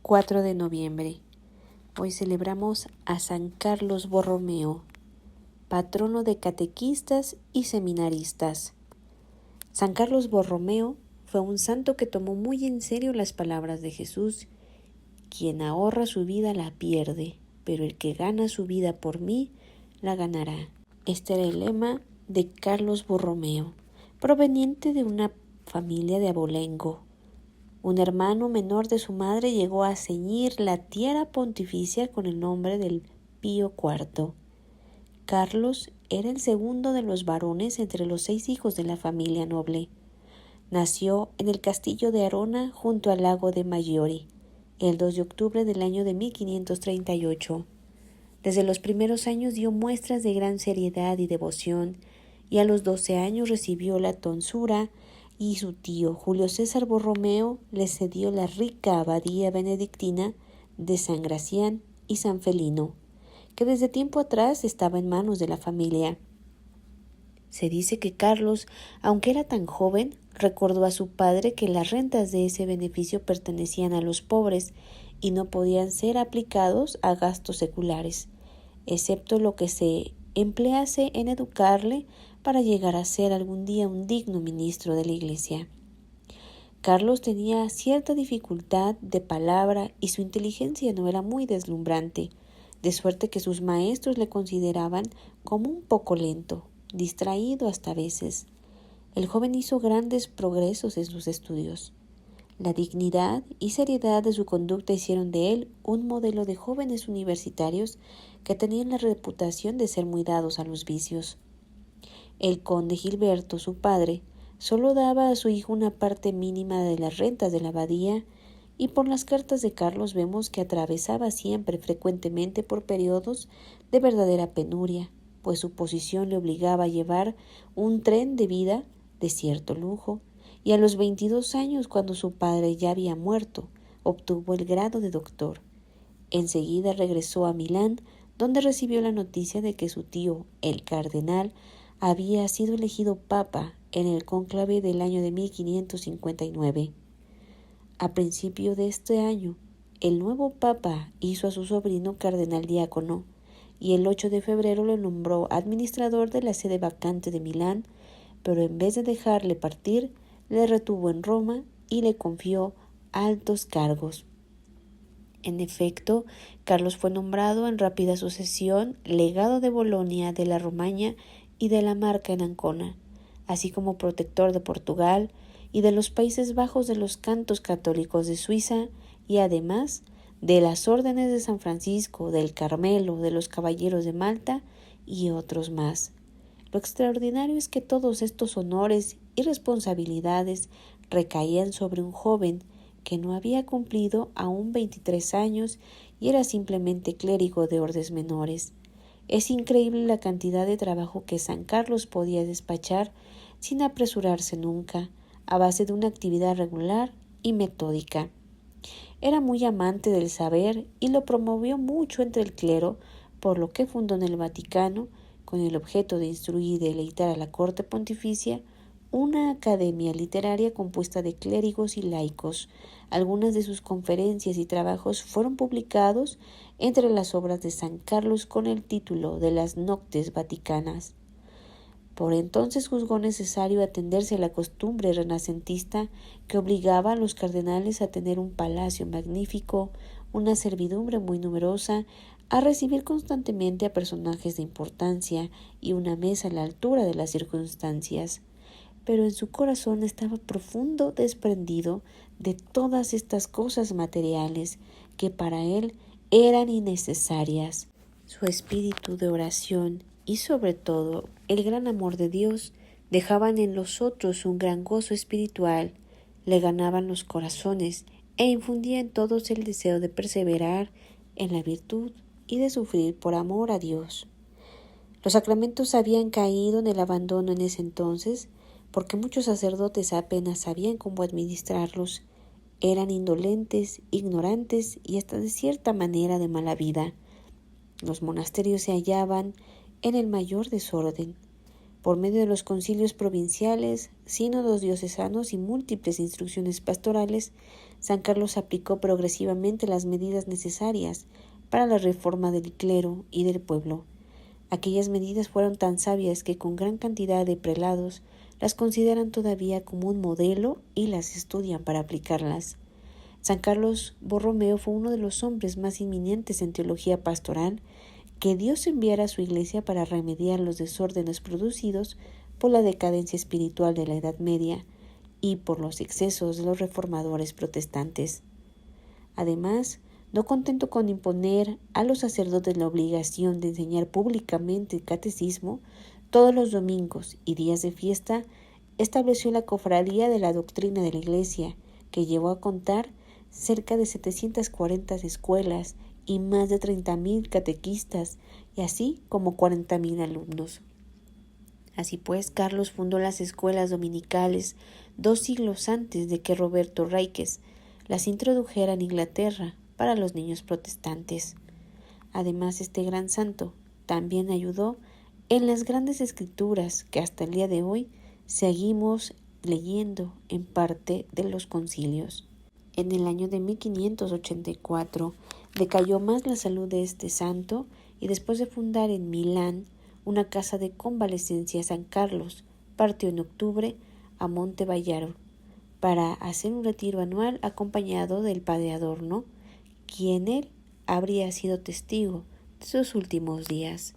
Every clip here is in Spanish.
4 de noviembre. Hoy celebramos a San Carlos Borromeo, patrono de catequistas y seminaristas. San Carlos Borromeo fue un santo que tomó muy en serio las palabras de Jesús: quien ahorra su vida la pierde, pero el que gana su vida por mí la ganará. Este era el lema de Carlos Borromeo, proveniente de una familia de abolengo. Un hermano menor de su madre llegó a ceñir la tiara pontificia con el nombre del Pío IV. Carlos era el segundo de los varones entre los 6 hijos de la familia noble. Nació en el castillo de Arona junto al lago de Maggiore, el 2 de octubre del año de 1538. Desde los primeros años dio muestras de gran seriedad y devoción, y a los 12 años recibió la tonsura y su tío Julio César Borromeo le cedió la rica abadía benedictina de San Gracián y San Felino, que desde tiempo atrás estaba en manos de la familia. Se dice que Carlos, aunque era tan joven, recordó a su padre que las rentas de ese beneficio pertenecían a los pobres y no podían ser aplicados a gastos seculares, excepto lo que se emplease en educarle para llegar a ser algún día un digno ministro de la Iglesia. Carlos tenía cierta dificultad de palabra y su inteligencia no era muy deslumbrante, de suerte que sus maestros le consideraban como un poco lento, distraído hasta veces. El joven hizo grandes progresos en sus estudios. La dignidad y seriedad de su conducta hicieron de él un modelo de jóvenes universitarios que tenían la reputación de ser muy dados a los vicios. El conde Gilberto, su padre, solo daba a su hijo una parte mínima de las rentas de la abadía, y por las cartas de Carlos vemos que atravesaba siempre frecuentemente por periodos de verdadera penuria, pues su posición le obligaba a llevar un tren de vida de cierto lujo, y a los 22 años, cuando su padre ya había muerto, obtuvo el grado de doctor. Enseguida regresó a Milán, donde recibió la noticia de que su tío, el cardenal, había sido elegido papa en el cónclave del año de 1559. A principio de este año, el nuevo papa hizo a su sobrino cardenal diácono, y el 8 de febrero lo nombró administrador de la sede vacante de Milán, pero en vez de dejarle partir, le retuvo en Roma y le confió altos cargos. En efecto, Carlos fue nombrado en rápida sucesión legado de Bolonia, de la Romaña y de la Marca en Ancona, así como protector de Portugal y de los Países Bajos, de los cantos católicos de Suiza y además de las órdenes de San Francisco, del Carmelo, de los Caballeros de Malta y otros más. Lo extraordinario es que todos estos honores y responsabilidades recaían sobre un joven que no había cumplido aún 23 años y era simplemente clérigo de órdenes menores. Es increíble la cantidad de trabajo que San Carlos podía despachar sin apresurarse nunca, a base de una actividad regular y metódica. Era muy amante del saber y lo promovió mucho entre el clero, por lo que fundó en el Vaticano, con el objeto de instruir y deleitar a la corte pontificia, una academia literaria compuesta de clérigos y laicos. Algunas de sus conferencias y trabajos fueron publicados entre las obras de San Carlos con el título de las Noctes Vaticanas. Por entonces juzgó necesario atenderse a la costumbre renacentista que obligaba a los cardenales a tener un palacio magnífico, una servidumbre muy numerosa, a recibir constantemente a personajes de importancia y una mesa a la altura de las circunstancias. Pero en su corazón estaba profundo desprendido de todas estas cosas materiales que para él eran innecesarias. Su espíritu de oración y sobre todo el gran amor de Dios dejaban en los otros un gran gozo espiritual, le ganaban los corazones e infundía en todos el deseo de perseverar en la virtud y de sufrir por amor a Dios. Los sacramentos habían caído en el abandono en ese entonces, porque muchos sacerdotes apenas sabían cómo administrarlos, eran indolentes, ignorantes y hasta de cierta manera de mala vida. Los monasterios se hallaban en el mayor desorden. Por medio de los concilios provinciales, sínodos diocesanos y múltiples instrucciones pastorales, San Carlos aplicó progresivamente las medidas necesarias para la reforma del clero y del pueblo. Aquellas medidas fueron tan sabias que con gran cantidad de prelados las consideran todavía como un modelo y las estudian para aplicarlas. San Carlos Borromeo fue uno de los hombres más inminentes en teología pastoral que Dios enviara a su iglesia para remediar los desórdenes producidos por la decadencia espiritual de la Edad Media y por los excesos de los reformadores protestantes. Además, no contento con imponer a los sacerdotes la obligación de enseñar públicamente el catecismo, todos los domingos y días de fiesta, estableció la cofradía de la doctrina de la Iglesia, que llevó a contar cerca de 740 escuelas y más de 30,000 catequistas, y así como 40,000 alumnos. Así pues, Carlos fundó las escuelas dominicales 2 siglos antes de que Roberto Ríquez las introdujera en Inglaterra para los niños protestantes. Además, este gran santo también ayudó en las grandes escrituras que hasta el día de hoy seguimos leyendo en parte de los concilios. En el año de 1584 decayó más la salud de este santo y después de fundar en Milán una casa de convalecencia, San Carlos partió en octubre a Montevallaro para hacer un retiro anual acompañado del padre Adorno, quien él habría sido testigo de sus últimos días.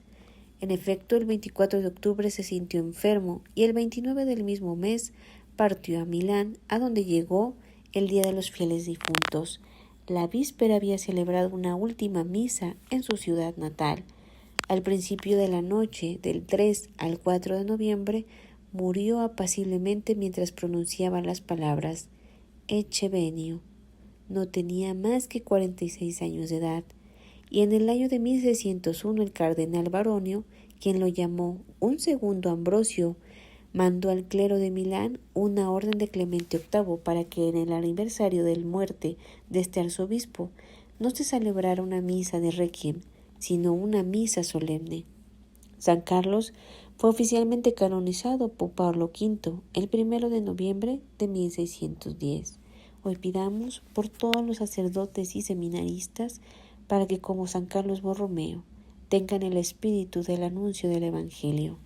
En efecto, el 24 de octubre se sintió enfermo y el 29 del mismo mes partió a Milán, a donde llegó el Día de los Fieles Difuntos. La víspera había celebrado una última misa en su ciudad natal. Al principio de la noche, del 3 al 4 de noviembre, murió apaciblemente mientras pronunciaba las palabras Ecce venio. No tenía más que 46 años de edad, y en el año de 1601 el cardenal Baronio, quien lo llamó un segundo Ambrosio, mandó al clero de Milán una orden de Clemente VIII para que en el aniversario de la muerte de este arzobispo no se celebrara una misa de requiem, sino una misa solemne. San Carlos fue oficialmente canonizado por Pablo V el 1 de noviembre de 1610. Hoy pidamos por todos los sacerdotes y seminaristas para que, como San Carlos Borromeo, tengan el espíritu del anuncio del Evangelio.